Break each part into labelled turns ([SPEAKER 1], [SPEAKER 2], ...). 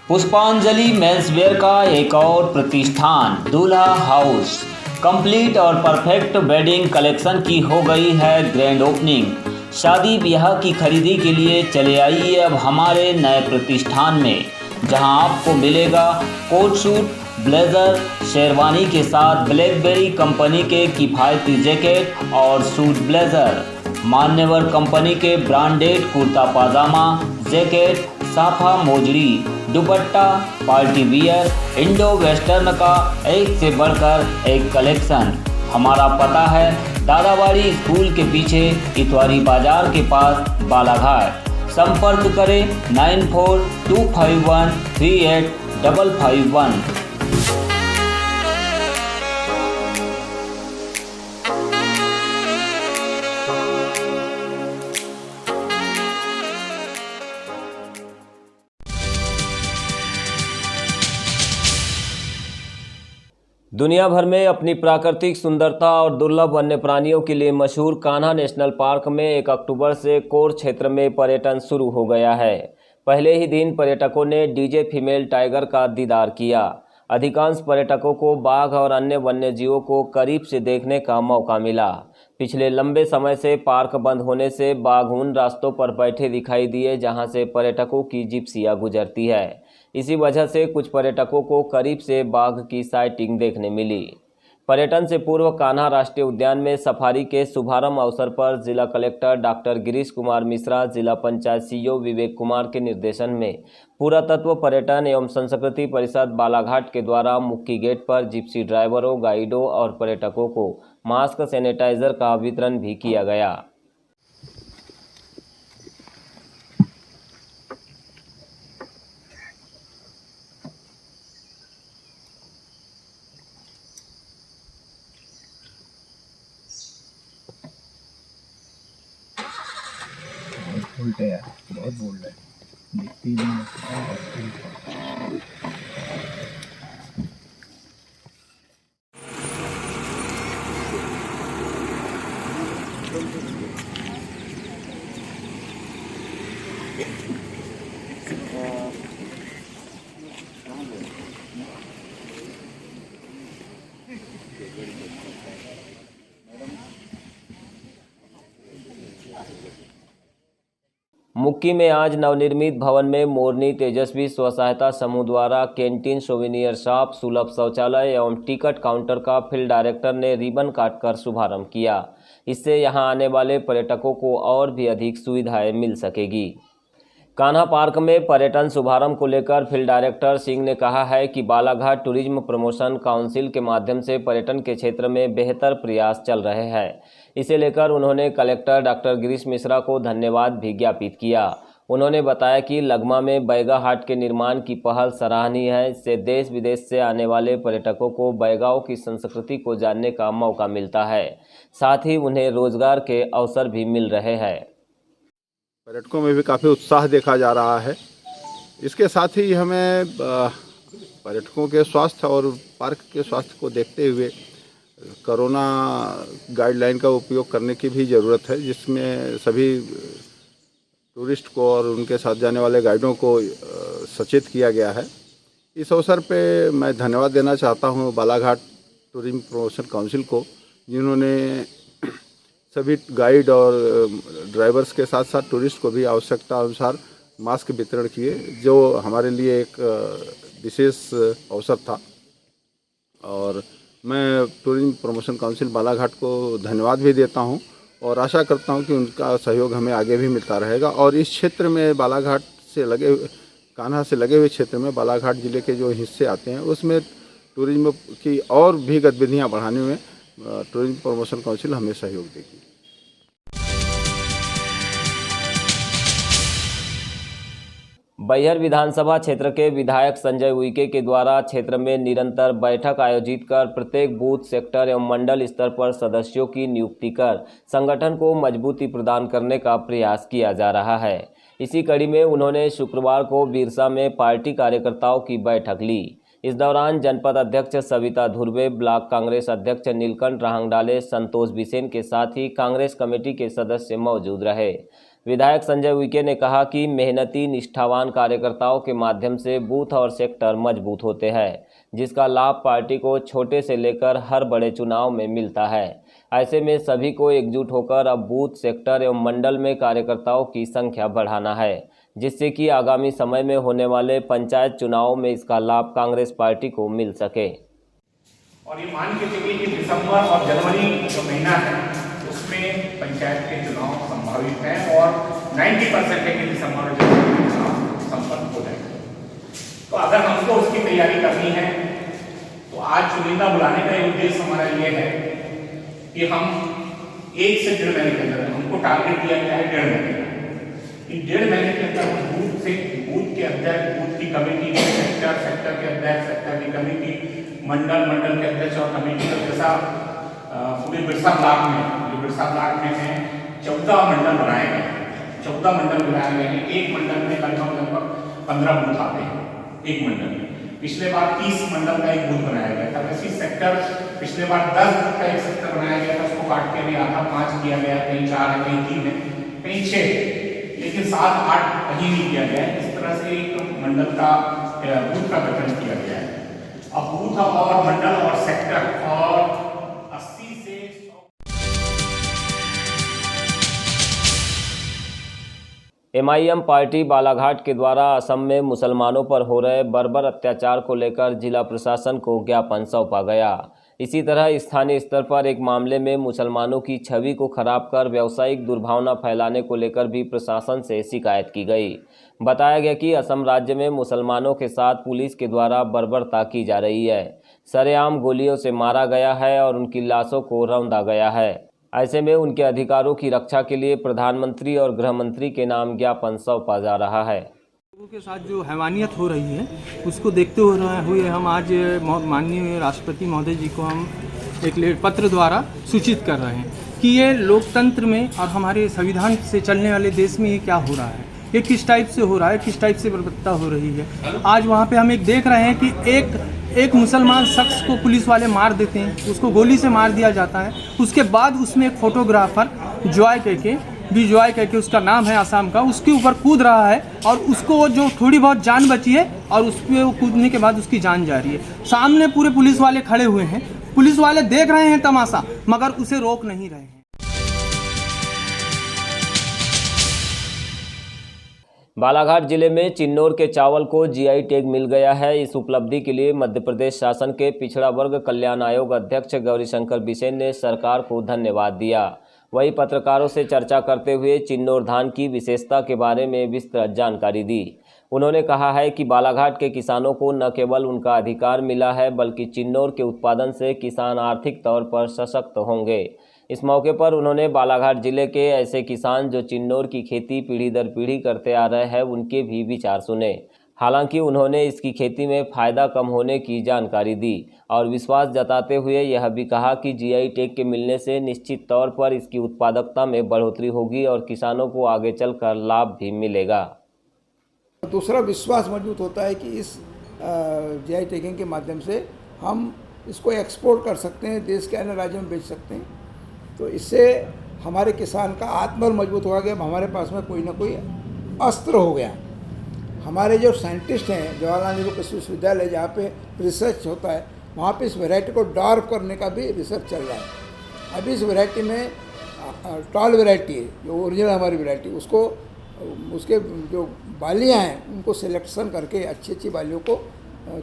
[SPEAKER 1] पुष्पांजलि मेंसवेयर का एक और प्रतिष्ठान दूल्हा हाउस कंप्लीट और परफेक्ट वेडिंग कलेक्शन की हो गई है ग्रैंड ओपनिंग। शादी ब्याह की खरीदी के लिए चले आइए अब हमारे नए प्रतिष्ठान में, जहां आपको मिलेगा कोट सूट, ब्लेजर, शेरवानी के साथ ब्लैकबेरी कंपनी के किफ़ायती जैकेट और सूट ब्लेजर, मान्यवर कंपनी के ब्रांडेड कुर्ता पाजामा, जैकेट, साफा मोजड़ी, dupatta, party wear, Indo western का एक से बढ़कर एक कलेक्शन। हमारा पता है दादाबाड़ी स्कूल के पीछे इतवारी बाजार के पास बालाघाट। संपर्क करें 9425138551। दुनिया भर में अपनी प्राकृतिक सुंदरता और दुर्लभ वन्य प्राणियों के लिए मशहूर कान्हा नेशनल पार्क में 1 अक्टूबर से कोर क्षेत्र में पर्यटन शुरू हो गया है। पहले ही दिन पर्यटकों ने डीजे फीमेल टाइगर का दीदार किया। अधिकांश पर्यटकों को बाघ और अन्य वन्यजीवों को करीब से देखने का मौका मिला। पिछले लंबे समय से पार्क बंद होने से बाघ उन रास्तों पर बैठे दिखाई दिए जहां से पर्यटकों की जिप्सियां गुजरती है। इसी वजह से कुछ पर्यटकों को करीब से बाघ की साइटिंग देखने मिली। पर्यटन से पूर्व कान्हा राष्ट्रीय उद्यान में सफारी के शुभारंभ अवसर पर जिला कलेक्टर डॉक्टर गिरीश कुमार मिश्रा, जिला पंचायत सीईओ विवेक कुमार के निर्देशन में पुरातत्व पर्यटन एवं संस्कृति परिषद बालाघाट के द्वारा मुख्य गेट पर जिप्सी ड्राइवरों, गाइडों और पर्यटकों को मास्क, सैनिटाइजर का वितरण भी किया गया।
[SPEAKER 2] उल्टे यार, बहुत बोल रहे हैं, दिखती ही नहीं है।
[SPEAKER 1] मुक्की में आज नवनिर्मित भवन में मोरनी तेजस्वी स्व सहायता समूह द्वारा कैंटीन, सोवेनियर शॉप, सुलभ शौचालय एवं टिकट काउंटर का फील्ड डायरेक्टर ने रिबन काटकर शुभारंभ किया। इससे यहां आने वाले पर्यटकों को और भी अधिक सुविधाएं मिल सकेगी। कान्हा पार्क में पर्यटन शुभारंभ को लेकर फील्ड डायरेक्टर सिंह ने कहा है कि बालाघाट टूरिज्म प्रमोशन काउंसिल के माध्यम से पर्यटन के क्षेत्र में बेहतर प्रयास चल रहे हैं। इसे लेकर उन्होंने कलेक्टर डॉक्टर गिरीश मिश्रा को धन्यवाद भी ज्ञापित किया। उन्होंने बताया कि लगमा में बैगा हाट के निर्माण की पहल सराहनीय है। इससे देश विदेश से आने वाले पर्यटकों को बैगाओं की संस्कृति को जानने का मौका मिलता है, साथ ही उन्हें रोजगार के अवसर भी मिल रहे हैं।
[SPEAKER 3] पर्यटकों में भी काफ़ी उत्साह देखा जा रहा है। इसके साथ ही हमें पर्यटकों के स्वास्थ्य और पार्क के स्वास्थ्य को देखते हुए कोरोना गाइडलाइन का उपयोग करने की भी ज़रूरत है, जिसमें सभी टूरिस्ट को और उनके साथ जाने वाले गाइडों को सचेत किया गया है। इस अवसर पे मैं धन्यवाद देना चाहता हूँ बालाघाट टूरिज्म प्रमोशन काउंसिल को, जिन्होंने सभी गाइड और ड्राइवर्स के साथ साथ टूरिस्ट को भी आवश्यकता अनुसार मास्क वितरण किए, जो हमारे लिए एक विशेष अवसर था। और मैं टूरिज्म प्रमोशन काउंसिल बालाघाट को धन्यवाद भी देता हूं और आशा करता हूं कि उनका सहयोग हमें आगे भी मिलता रहेगा। और इस क्षेत्र में बालाघाट से लगे, कान्हा से लगे हुए क्षेत्र में बालाघाट ज़िले के जो हिस्से आते हैं उसमें टूरिज्म की और भी गतिविधियाँ बढ़ाने में टूरिज्म प्रमोशन काउंसिल हमें सहयोग देगी।
[SPEAKER 1] बैहर विधानसभा क्षेत्र के विधायक संजय उइके के द्वारा क्षेत्र में निरंतर बैठक आयोजित कर प्रत्येक बूथ, सेक्टर एवं मंडल स्तर पर सदस्यों की नियुक्ति कर संगठन को मजबूती प्रदान करने का प्रयास किया जा रहा है। इसी कड़ी में उन्होंने शुक्रवार को बिरसा में पार्टी कार्यकर्ताओं की बैठक ली। इस दौरान जनपद अध्यक्ष सविता धुर्वे, ब्लॉक कांग्रेस अध्यक्ष नीलकंठ राहंगडाले, संतोष बिसेन के साथ ही कांग्रेस कमेटी के सदस्य मौजूद रहे। विधायक संजय उइके ने कहा कि मेहनती निष्ठावान कार्यकर्ताओं के माध्यम से बूथ और सेक्टर मजबूत होते हैं, जिसका लाभ पार्टी को छोटे से लेकर हर बड़े चुनाव में मिलता है। ऐसे में सभी को एकजुट होकर अब बूथ, सेक्टर एवं मंडल में कार्यकर्ताओं की संख्या बढ़ाना है, जिससे कि आगामी समय में होने वाले पंचायत चुनावों में इसका लाभ कांग्रेस पार्टी को मिल सके।
[SPEAKER 4] और ये मान के चलिए कि दिसंबर और जनवरी जो महीना है उसमें पंचायत के चुनाव संभावित हैं और 90% है कि दिसंबर और जनवरी में चुनाव संपन्न हो जाएंगे। तो अगर हमको उसकी तैयारी करनी है तो आज चुनिंदा बुलाने का उद्देश्य हमारा ये है कि हम 1 से 1.5 महीने के अंदर, हमको टारगेट दिया गया है 1.5 महीने का। 1.5 महीने के अंदर बूथ के अंदर बूथ की कमेटी, सेक्टर के अंदर सेक्टर की कमेटी, मंडल के अध्यक्ष और कमेटी का जैसा पूरे बिरसा ब्लॉक में है 14 मंडल बनाए गए हैं। 14 मंडल बनाए गए हैं। एक मंडल में लगभग 15 बूथ आते हैं एक मंडल में। पिछले बार 30 मंडल का एक बूथ बनाया गया था। वैसे सेक्टर पिछले बार 10 बूथ का एक सेक्टर बनाया गया था, उसको काट के भी आधा 5 किया गया, कहीं 4 है, कहीं 3 है, कहीं 6 है, लेकिन 7, 8 कहीं नहीं किया गया है। इस तरह से एक मंडल का बूथ का गठन किया गया है। अब बूथ और मंडल और सेक्टर और 80 से 100।
[SPEAKER 1] MIM पार्टी बालाघाट के द्वारा असम में मुसलमानों पर हो रहे बर्बर अत्याचार को लेकर जिला प्रशासन को ज्ञापन सौंपा गया। इसी तरह स्थानीय स्तर पर एक मामले में मुसलमानों की छवि को खराब कर व्यावसायिक दुर्भावना फैलाने को लेकर भी प्रशासन से शिकायत की गई। बताया गया कि असम राज्य में मुसलमानों के साथ पुलिस के द्वारा बर्बरता की जा रही है। सरेआम गोलियों से मारा गया है और उनकी लाशों को रौंदा गया है। ऐसे में उनके अधिकारों की रक्षा के लिए प्रधानमंत्री और गृह मंत्री के नाम ज्ञापन सौंपा जा रहा है।
[SPEAKER 5] लोगों के साथ जो हैवानियत हो रही है उसको देखते हुए हम आज माननीय राष्ट्रपति महोदय जी को हम एक पत्र द्वारा सूचित कर रहे हैं कि ये लोकतंत्र में और हमारे संविधान से चलने वाले देश में ये क्या हो रहा है, ये किस टाइप से हो रहा है, किस टाइप से बर्बरता हो रही है। आज वहाँ पे हम एक देख रहे हैं कि एक मुसलमान शख्स को पुलिस वाले मार देते हैं, उसको गोली से मार दिया जाता है। उसके बाद उसमें एक फोटोग्राफर जॉय करके उसका नाम है आसाम का, उसके ऊपर कूद रहा है और उसको जो थोड़ी बहुत जान बची है और उस पर वो कूदने के बाद उसकी जान जा रही है। सामने पूरे पुलिस वाले खड़े हुए हैं, पुलिस वाले देख रहे हैं तमाशा, मगर उसे रोक नहीं रहे हैं।
[SPEAKER 1] बालाघाट जिले में चिन्नौर के चावल को GI टैग मिल गया है। इस उपलब्धि के लिए मध्य प्रदेश शासन के पिछड़ा वर्ग कल्याण आयोग अध्यक्ष गौरीशंकर बिसेन ने सरकार को धन्यवाद दिया। वहीं पत्रकारों से चर्चा करते हुए चिन्नौर धान की विशेषता के बारे में विस्तृत जानकारी दी। उन्होंने कहा है कि बालाघाट के किसानों को न केवल उनका अधिकार मिला है, बल्कि चिन्नौर के उत्पादन से किसान आर्थिक तौर पर सशक्त होंगे। इस मौके पर उन्होंने बालाघाट जिले के ऐसे किसान जो चिन्नौर की खेती पीढ़ी दर पीढ़ी करते आ रहे हैं, उनके भी विचार सुने। हालांकि उन्होंने इसकी खेती में फ़ायदा कम होने की जानकारी दी और विश्वास जताते हुए यह भी कहा कि GI टैग के मिलने से निश्चित तौर पर इसकी उत्पादकता में बढ़ोतरी होगी और किसानों को आगे चलकर लाभ भी मिलेगा।
[SPEAKER 6] दूसरा विश्वास मजबूत होता है कि इस GI टैगिंग के माध्यम से हम इसको एक्सपोर्ट कर सकते हैं, देश के अन्य राज्यों में बेच सकते हैं। तो इससे हमारे किसान का आत्मबल मजबूत हो गया। हमारे पास में कोई ना कोई अस्त्र हो गया। हमारे जो साइंटिस्ट हैं, जवाहरलाल नेहरू कृषि विश्वविद्यालय जहाँ पे रिसर्च होता है, वहाँ पे इस वैरायटी को डॉर्फ करने का भी रिसर्च चल रहा है। अभी इस वैरायटी में टॉल वैरायटी है, जो ओरिजिनल हमारी वैरायटी, उसको उसके जो बालियाँ हैं उनको सिलेक्शन करके अच्छी बालियों को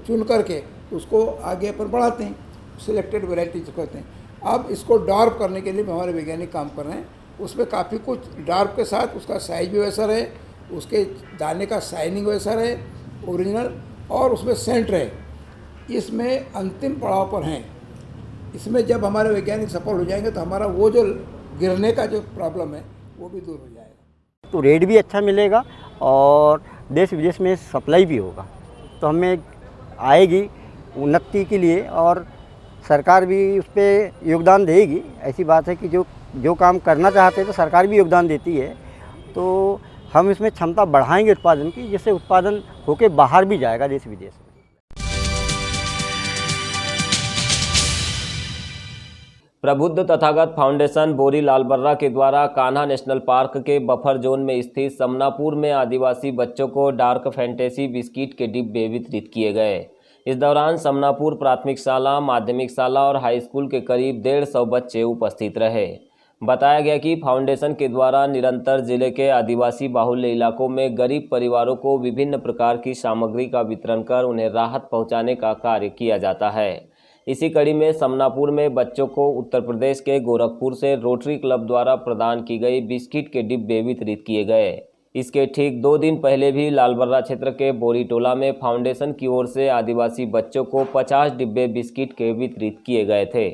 [SPEAKER 6] चुन करके उसको आगे पर बढ़ाते हैं, सिलेक्टेड वैरायटी जो कहते हैं। अब इसको डॉर्फ करने के लिए हमारे वैज्ञानिक काम कर रहे हैं। उसमें काफ़ी कुछ डॉर्फ के साथ उसका साइज भी वैसा रहे, उसके दाने का शाइनिंग वैसा रहे ओरिजिनल, और उसमें सेंट रहे। इसमें अंतिम पड़ाव पर हैं। इसमें जब हमारे वैज्ञानिक सफल हो जाएंगे तो हमारा वो जो गिरने का जो प्रॉब्लम है वो भी दूर हो जाएगा।
[SPEAKER 7] तो रेट भी अच्छा मिलेगा और देश विदेश में सप्लाई भी होगा, तो हमें आएगी उन्नति के लिए और सरकार भी उस पर योगदान देगी। ऐसी बात है कि जो काम करना चाहते हैं तो सरकार भी योगदान देती है। तो हम इसमें क्षमता बढ़ाएंगे उत्पादन की, जिससे उत्पादन होके बाहर भी जाएगा देश विदेश में।
[SPEAKER 1] प्रबुद्ध तथागत फाउंडेशन बोरी लालबर्रा के द्वारा कान्हा नेशनल पार्क के बफर जोन में स्थित समनापुर में आदिवासी बच्चों को डार्क फैंटेसी बिस्किट के डिब्बे वितरित किए गए। इस दौरान समनापुर प्राथमिक शाला, माध्यमिक शाला और हाई स्कूल के करीब 150 बच्चे उपस्थित रहे। बताया गया कि फाउंडेशन के द्वारा निरंतर जिले के आदिवासी बाहुल्य इलाकों में गरीब परिवारों को विभिन्न प्रकार की सामग्री का वितरण कर उन्हें राहत पहुंचाने का कार्य किया जाता है। इसी कड़ी में समनापुर में बच्चों को उत्तर प्रदेश के गोरखपुर से रोटरी क्लब द्वारा प्रदान की गई बिस्किट के डिब्बे वितरित किए गए। इसके ठीक 2 दिन पहले भी लालबर्रा क्षेत्र के बोरी टोला में फाउंडेशन की ओर से आदिवासी बच्चों को 50 डिब्बे बिस्किट के वितरित किए गए थे।